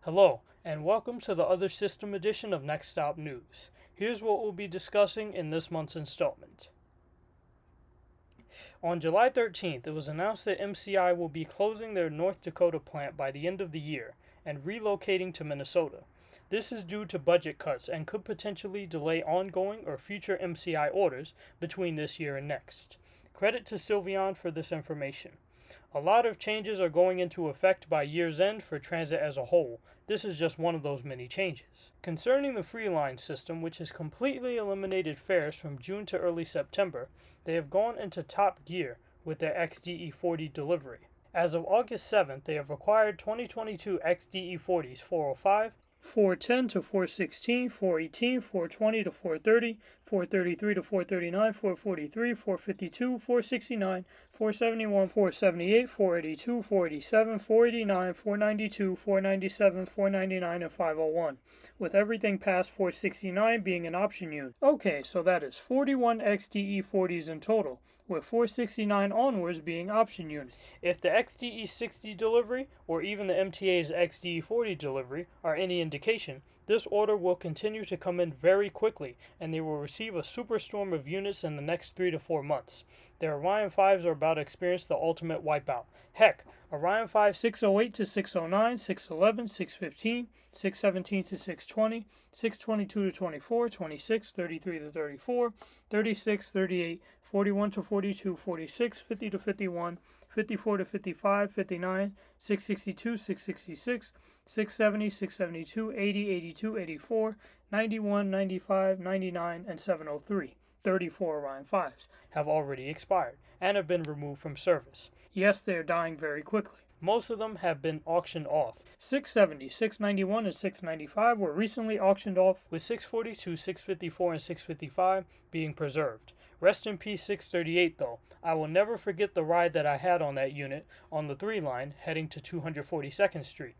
Hello, and welcome to the Other System edition of Next Stop News. Here's what we'll be discussing in this month's installment. On July 13th, it was announced that MCI will be closing their North Dakota plant by the end of the year and relocating to Minnesota. This is due to budget cuts and could potentially delay ongoing or future MCI orders between this year and next. Credit to Sylveon for this information. A lot of changes are going into effect by year's end for transit as a whole. This is just one of those many changes. Concerning the Freeline system, which has completely eliminated fares from June to early September, they have gone into top gear with their XDE40 delivery. As of August 7th, they have acquired 2022 XDE40s 405, 410 to 416, 418, 420 to 430, 433 to 439, 443, 452, 469, 471, 478, 482, 487, 489, 492, 497, 499, and 501, with everything past 469 being an option unit. Okay, so that is 41 XDE40s in total, with 469 onwards being option units. If the XDE60 delivery, or even the MTA's XDE40 delivery, are any indication, this order will continue to come in very quickly, and they will receive a superstorm of units in the next 3 to 4 months. Their Orion 5s are about to experience the ultimate wipeout. Heck, Orion 5 608 to 609, 611, 615, 617 to 620, 622 to 24, 26, 33 to 34, 36, 38, 41 to 42, 46, 50 to 51, 54 to 55, 59, 662, 666, 670, 672, 80, 82, 84, 91, 95, 99, and 703. 34 Orion 5s have already expired and have been removed from service. Yes, they are dying very quickly. Most of them have been auctioned off. 670, 691, and 695 were recently auctioned off, with 642, 654, and 655 being preserved. Rest in peace 638 though. I will never forget the ride that I had on that unit on the 3 line heading to 242nd Street.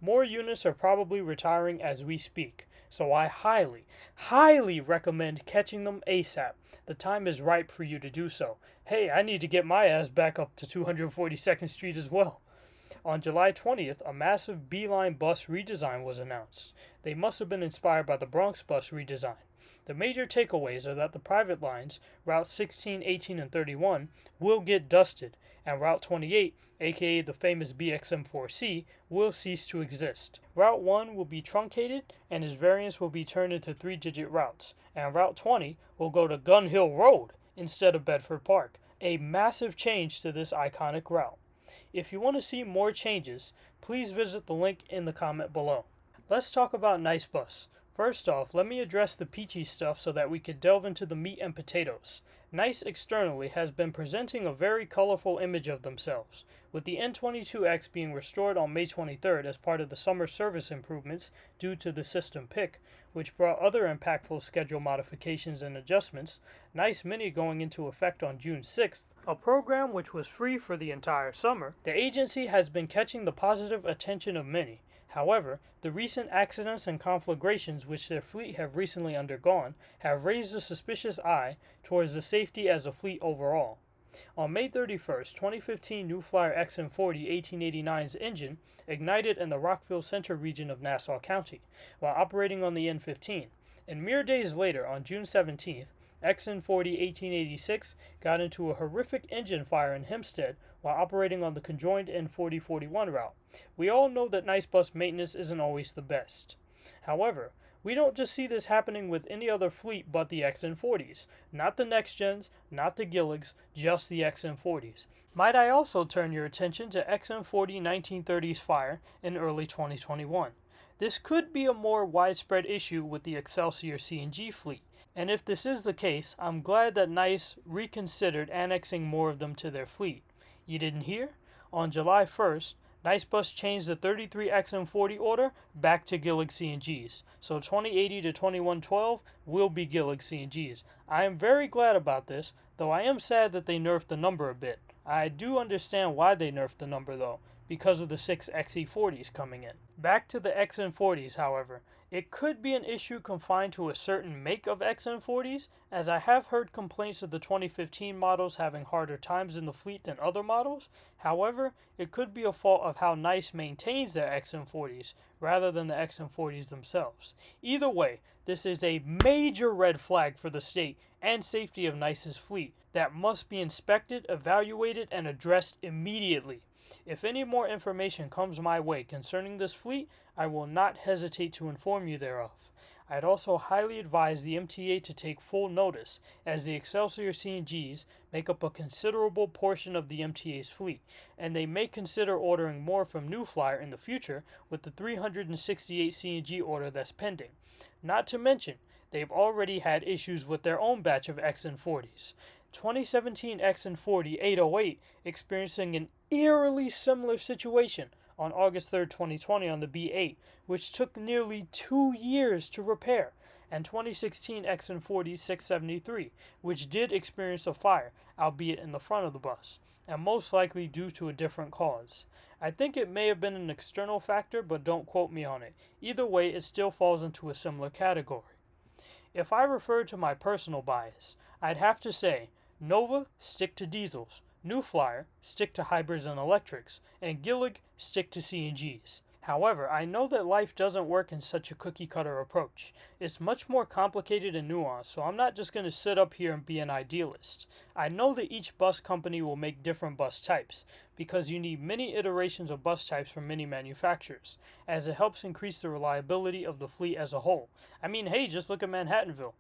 More units are probably retiring as we speak, so I highly recommend catching them ASAP. The time is ripe for you to do so. Hey, I need to get my ass back up to 242nd Street as well. On July 20th, a massive B-Line bus redesign was announced. They must have been inspired by the Bronx bus redesign. The major takeaways are that the private lines, routes 16, 18, and 31, will get dusted, and Route 28, aka the famous BXM4C, will cease to exist. Route 1 will be truncated, and its variants will be turned into 3-digit routes, and Route 20 will go to Gun Hill Road instead of Bedford Park, a massive change to this iconic route. If you want to see more changes, please visit the link in the comment below. Let's talk about Nice Bus. First off, let me address the peachy stuff so that we could delve into the meat and potatoes. Nice externally has been presenting a very colorful image of themselves, with the N22X being restored on May 23rd as part of the summer service improvements due to the system pick, which brought other impactful schedule modifications and adjustments. Nice Mini going into effect on June 6th, a program which was free for the entire summer. The agency has been catching the positive attention of many. However, the recent accidents and conflagrations which their fleet have recently undergone have raised a suspicious eye towards the safety as a fleet overall. On May 31st, 2015 New Flyer XM40 1889's engine ignited in the Rockville Center region of Nassau County while operating on the N15, and mere days later, on June 17th, XM40 1886 got into a horrific engine fire in Hempstead while operating on the conjoined N4041 route. We all know that Nice Bus maintenance isn't always the best. However, we don't just see this happening with any other fleet but the XM40s. Not the next gens, not the Gilligs, just the XM40s. Might I also turn your attention to XM40 1930s fire in early 2021. This could be a more widespread issue with the Excelsior CNG fleet. And if this is the case, I'm glad that Nice reconsidered annexing more of them to their fleet. You didn't hear? On July 1st, Nice Bus changed the 33 XM40 order back to Gillig CNGs, so 2080 to 2112 will be Gillig CNGs. I am very glad about this, though I am sad that they nerfed the number a bit. I do understand why they nerfed the number though. because of the 6 XE40s coming in. Back to the XN40s, however, it could be an issue confined to a certain make of XN40s, as I have heard complaints of the 2015 models having harder times in the fleet than other models. However, it could be a fault of how NICE maintains their XN40s rather than the XN40s themselves. Either way, this is a major red flag for the state and safety of NICE's fleet that must be inspected, evaluated, and addressed immediately. If any more information comes my way concerning this fleet, I will not hesitate to inform you thereof. I'd also highly advise the MTA to take full notice, as the Excelsior CNGs make up a considerable portion of the MTA's fleet, and they may consider ordering more from New Flyer in the future with the 368 CNG order that's pending. Not to mention, they've already had issues with their own batch of XN40s. 2017 XN40 808 experiencing an eerily similar situation on August 3, 2020 on the B8, which took nearly 2 years to repair, and 2016 XN40 673, which did experience a fire, albeit in the front of the bus, and most likely due to a different cause. I think it may have been an external factor, but don't quote me on it. Either way, it still falls into a similar category. If I refer to my personal bias, I'd have to say, Nova, stick to diesels, New Flyer, stick to hybrids and electrics, and Gillig, stick to CNGs. However, I know that life doesn't work in such a cookie-cutter approach. It's much more complicated and nuanced, so I'm not just going to sit up here and be an idealist. I know that each bus company will make different bus types, because you need many iterations of bus types from many manufacturers, as it helps increase the reliability of the fleet as a whole. I mean, hey, just look at Manhattanville.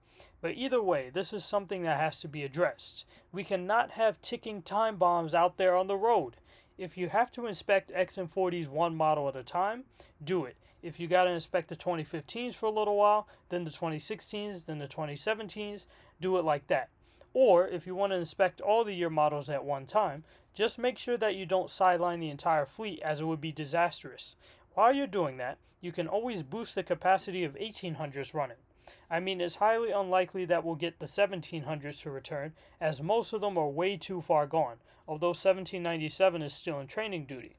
But either way, this is something that has to be addressed. We cannot have ticking time bombs out there on the road. If you have to inspect XN40s one model at a time, do it. If you got to inspect the 2015s for a little while, then the 2016s, then the 2017s, do it like that. Or, if you want to inspect all the year models at one time, just make sure that you don't sideline the entire fleet, as it would be disastrous. While you're doing that, you can always boost the capacity of 1800s running. I mean, it's highly unlikely that we'll get the 1700s to return, as most of them are way too far gone, although 1797 is still in training duty.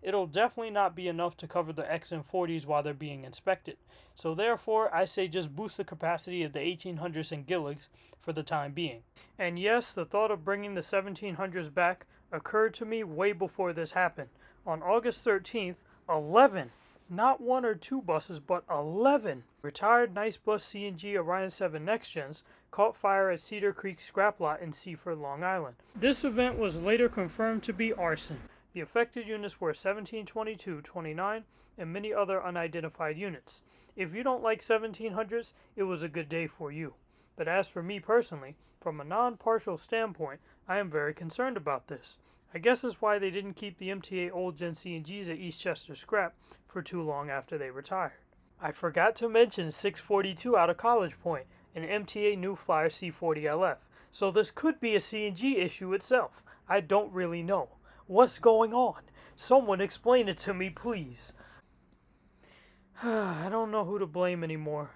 It'll definitely not be enough to cover the XN40s while they're being inspected, so therefore I say just boost the capacity of the 1800s and Gilligs for the time being. And yes, the thought of bringing the 1700s back occurred to me way before this happened. On August 13th, 11, not 1 or 2 buses, but 11 retired NICE Bus CNG Orion 7 Next Gens caught fire at Cedar Creek scrap lot in Seaford, Long Island. This event was later confirmed to be arson. The affected units were 1722, 29, and many other unidentified units. If you don't like 1700s, it was a good day for you. But as for me personally, from a non-partial standpoint, I am very concerned about this. I guess that's why they didn't keep the MTA Old Gen CNGs at Eastchester Scrap for too long after they retired. I forgot to mention 642 out of College Point, an MTA New Flyer C40LF, so this could be a CNG issue itself. I don't really know. What's going on? Someone explain it to me, please. I don't know who to blame anymore.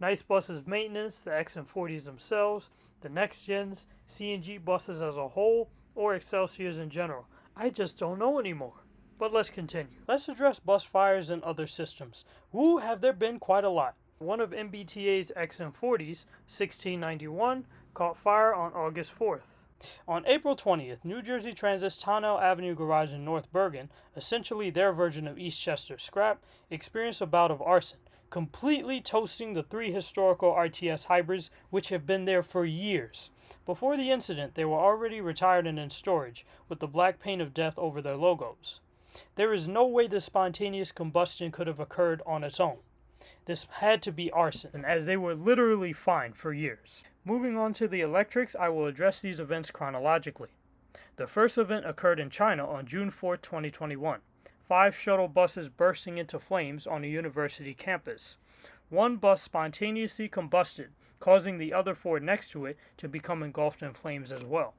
NICE buses maintenance, the XN40s themselves, the next gens, CNG buses as a whole, or Excelsiors in general. I just don't know anymore. But let's continue. Let's address bus fires and other systems. Woo, have there been quite a lot. One of MBTA's XN40s, 1691, caught fire on August 4th. On April 20th, New Jersey Transit's Tonnelle Avenue garage in North Bergen, essentially their version of Eastchester Scrap, experienced a bout of arson, completely toasting the 3 historical RTS hybrids which have been there for years. Before the incident, they were already retired and in storage, with the black paint of death over their logos. There is no way this spontaneous combustion could have occurred on its own. This had to be arson, as they were literally fine for years. Moving on to the electrics, I will address these events chronologically. The first event occurred in China on June 4, 2021. 5 shuttle buses bursting into flames on a university campus. 1 bus spontaneously combusted, causing the other 4 next to it to become engulfed in flames as well.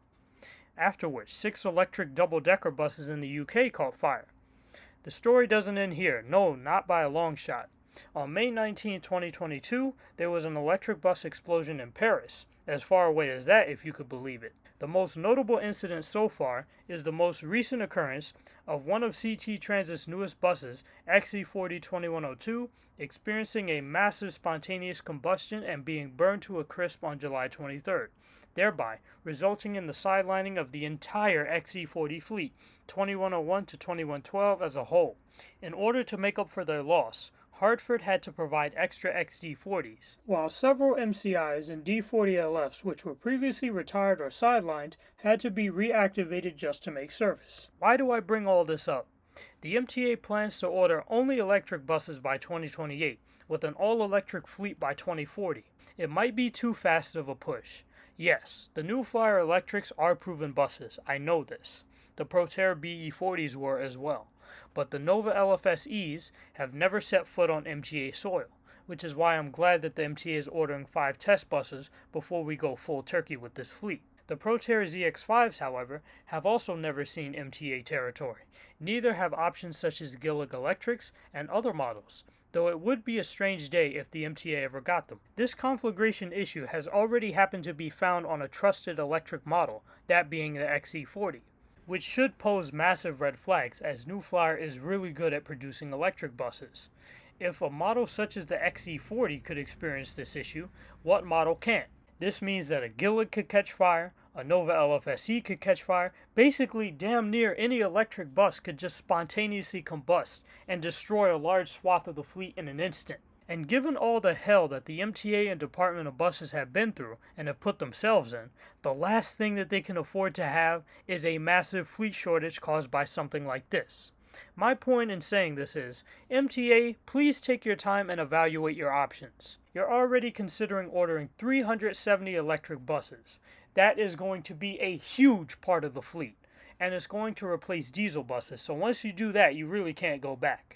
Afterwards, 6 electric double-decker buses in the UK caught fire. The story doesn't end here, no, not by a long shot. On May 19, 2022, there was an electric bus explosion in Paris, as far away as that if you could believe it. The most notable incident so far is the most recent occurrence of one of CT Transit's newest buses, XC40-2102, experiencing a massive spontaneous combustion and being burned to a crisp on July 23rd, thereby resulting in the sidelining of the entire XC40 fleet, 2101 to 2112 as a whole. In order to make up for their loss, Hartford had to provide extra XD40s, while several MCIs and D40LFs, which were previously retired or sidelined, had to be reactivated just to make service. Why do I bring all this up? The MTA plans to order only electric buses by 2028, with an all-electric fleet by 2040. It might be too fast of a push. Yes, the new Flyer electrics are proven buses, I know this. The Proterra BE40s were as well. But the Nova LFSEs have never set foot on MTA soil, which is why I'm glad that the MTA is ordering 5 test buses before we go full turkey with this fleet. The Proterra ZX5s, however, have also never seen MTA territory. Neither have options such as Gillig Electrics and other models, though it would be a strange day if the MTA ever got them. This conflagration issue has already happened to be found on a trusted electric model, that being the XC40. Which should pose massive red flags, as New Flyer is really good at producing electric buses. If a model such as the XC40 could experience this issue, what model can't? This means that a Gillig could catch fire, a Nova LFSE could catch fire, basically damn near any electric bus could just spontaneously combust and destroy a large swath of the fleet in an instant. And given all the hell that the MTA and Department of Buses have been through and have put themselves in, the last thing that they can afford to have is a massive fleet shortage caused by something like this. My point in saying this is, MTA, please take your time and evaluate your options. You're already considering ordering 370 electric buses. That is going to be a huge part of the fleet, and it's going to replace diesel buses, so once you do that, you really can't go back.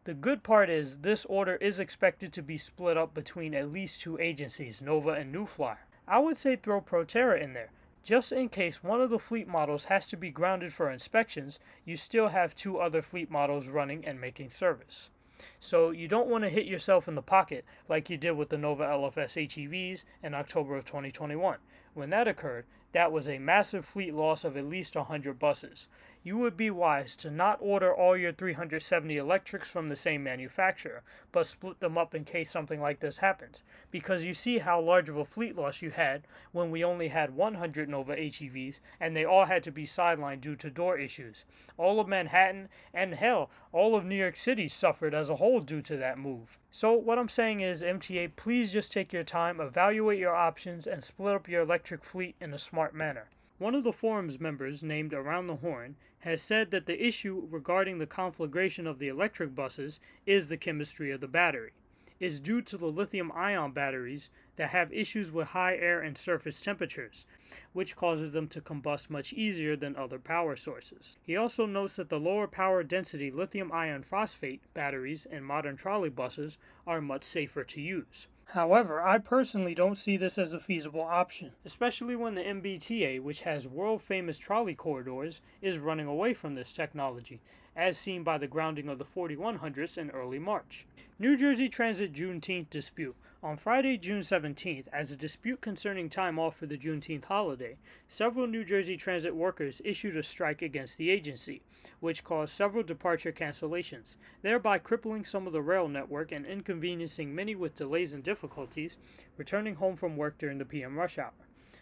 The good part is this order is expected to be split up between at least 2 agencies, Nova and New Flyer. I would say throw Proterra in there. Just in case one of the fleet models has to be grounded for inspections, you still have 2 other fleet models running and making service. So you don't want to hit yourself in the pocket like you did with the Nova LFS HEVs in October of 2021. When that occurred, that was a massive fleet loss of at least 100 buses. You would be wise to not order all your 370 electrics from the same manufacturer, but split them up in case something like this happens, because you see how large of a fleet loss you had when we only had 100 Nova HEVs and they all had to be sidelined due to door issues. All of Manhattan and hell, all of New York City suffered as a whole due to that move. So what I'm saying is, MTA, please just take your time, evaluate your options, and split up your electric fleet in a smart manner. One of the forum's members, named Around the Horn, has said that the issue regarding the conflagration of the electric buses is the chemistry of the battery. It's due to the lithium-ion batteries that have issues with high air and surface temperatures, which causes them to combust much easier than other power sources. He also notes that the lower power density lithium iron phosphate batteries in modern trolley buses are much safer to use. However, I personally don't see this as a feasible option, especially when the MBTA, which has world-famous trolley corridors, is running away from this technology, as seen by the grounding of the 4100s in early March. New Jersey Transit Juneteenth Dispute. On Friday, June 17th, as a dispute concerning time off for the Juneteenth holiday, several New Jersey Transit workers issued a strike against the agency, which caused several departure cancellations, thereby crippling some of the rail network and inconveniencing many with delays and difficulties returning home from work during the PM rush hour.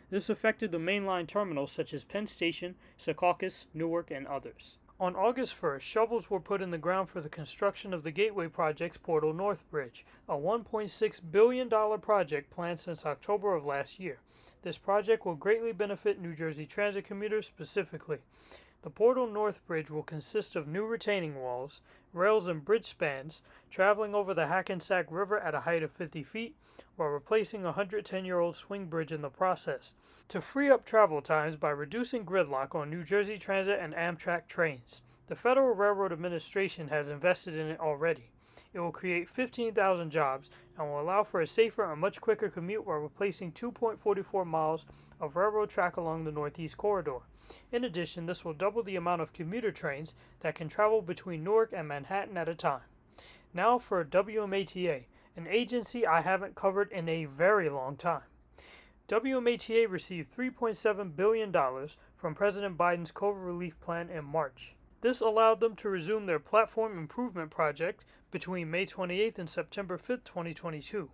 This affected the mainline terminals such as Penn Station, Secaucus, Newark, and others. On August 1st, shovels were put in the ground for the construction of the Gateway Project's Portal North Bridge, a $1.6 billion project planned since October of last year. This project will greatly benefit New Jersey Transit commuters specifically. The Portal North Bridge will consist of new retaining walls, rails and bridge spans, traveling over the Hackensack River at a height of 50 feet, while replacing a 110-year-old swing bridge in the process, to free up travel times by reducing gridlock on New Jersey Transit and Amtrak trains. The Federal Railroad Administration has invested in it already. It will create 15,000 jobs and will allow for a safer and much quicker commute while replacing 2.44 miles of railroad track along the Northeast Corridor. In addition, this will double the amount of commuter trains that can travel between Newark and Manhattan at a time. Now for WMATA, an agency I haven't covered in a very long time. WMATA received $3.7 billion from President Biden's COVID relief plan in March. This allowed them to resume their platform improvement project between May 28th and September 5th, 2022.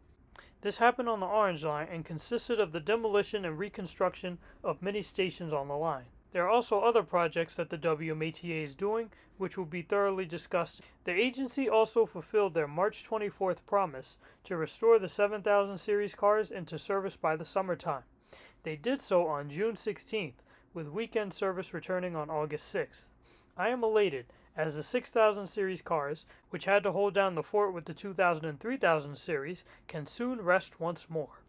This happened on the Orange Line and consisted of the demolition and reconstruction of many stations on the line. There are also other projects that the WMATA is doing, which will be thoroughly discussed. The agency also fulfilled their March 24th promise to restore the 7000 series cars into service by the summertime. They did so on June 16th, with weekend service returning on August 6th. I am elated, as the 6000 series cars, which had to hold down the fort with the 2000 and 3000 series, can soon rest once more.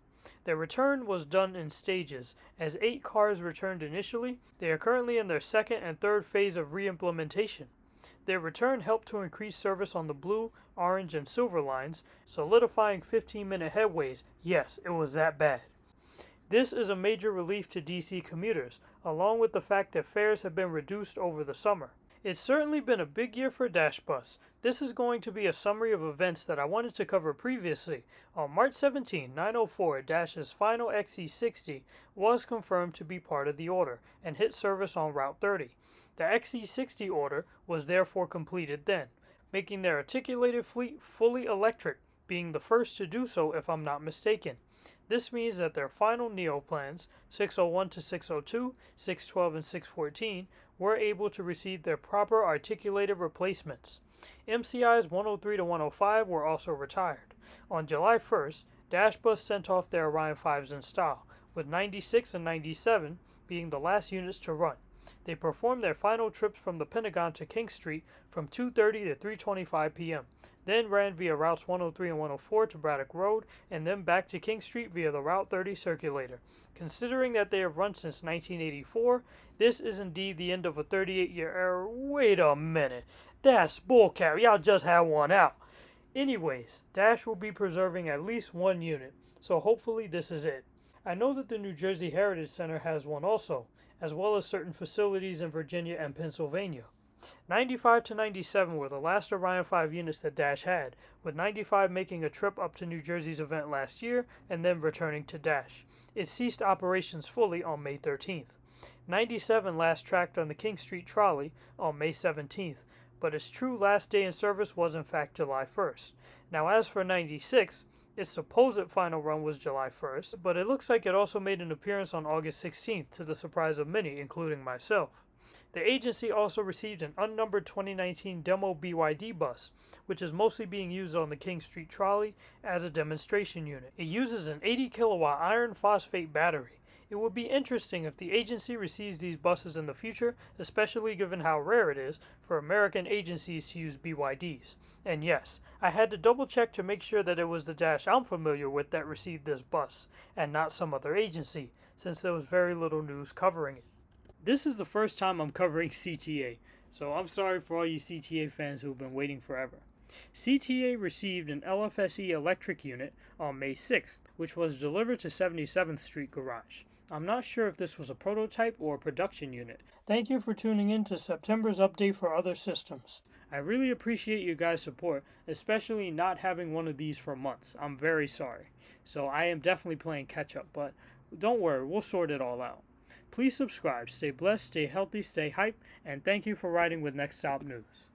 Their return was done in stages, as 8 cars returned initially. They are currently in their second and third phase of re-implementation. Their return helped to increase service on the blue, orange, and silver lines, solidifying 15-minute headways. Yes, it was that bad. This is a major relief to DC commuters, along with the fact that fares have been reduced over the summer. It's certainly been a big year for Dash Bus. This is going to be a summary of events that I wanted to cover previously. On March 17, 904, Dash's final XE60 was confirmed to be part of the order and hit service on Route 30. The XE60 order was therefore completed then, making their articulated fleet fully electric, being the first to do so if I'm not mistaken. This means that their final NEO plans, 601 to 602, 612, and 614, were able to receive their proper articulated replacements. MCI's 103 to 105 were also retired. On July 1st, Dash Bus sent off their Orion 5s in style, with 96 and 97 being the last units to run. They performed their final trips from the Pentagon to King Street from 2:30 to 3:25 p.m., then ran via routes 103 and 104 to Braddock Road, and then back to King Street via the Route 30 circulator. Considering that they have run since 1984, this is indeed the end of a 38-year era. Wait a minute, that's bullcrap, y'all just had one out. Anyways, Dash will be preserving at least one unit, so hopefully this is it. I know that the New Jersey Heritage Center has one also, as well as certain facilities in Virginia and Pennsylvania. 95 to 97 were the last Orion 5 units that Dash had, with 95 making a trip up to New Jersey's event last year and then returning to Dash. It ceased operations fully on May 13th. 97 last tracked on the King Street trolley on May 17th, but its true last day in service was in fact July 1st. Now as for 96, its supposed final run was July 1st, but it looks like it also made an appearance on August 16th to the surprise of many, including myself. The agency also received an unnumbered 2019 demo BYD bus, which is mostly being used on the King Street trolley as a demonstration unit. It uses an 80 kilowatt iron phosphate battery. It would be interesting if the agency receives these buses in the future, especially given how rare it is for American agencies to use BYDs. And yes, I had to double check to make sure that it was the Dash I'm familiar with that received this bus, and not some other agency, since there was very little news covering it. This is the first time I'm covering CTA, so I'm sorry for all you CTA fans who've been waiting forever. CTA received an LFSE electric unit on May 6th, which was delivered to 77th Street Garage. I'm not sure if this was a prototype or a production unit. Thank you for tuning in to September's update for other systems. I really appreciate you guys' support, especially not having one of these for months. I'm very sorry. So I am definitely playing catch up, but don't worry, we'll sort it all out. Please subscribe, stay blessed, stay healthy, stay hype, and thank you for riding with Next Stop News.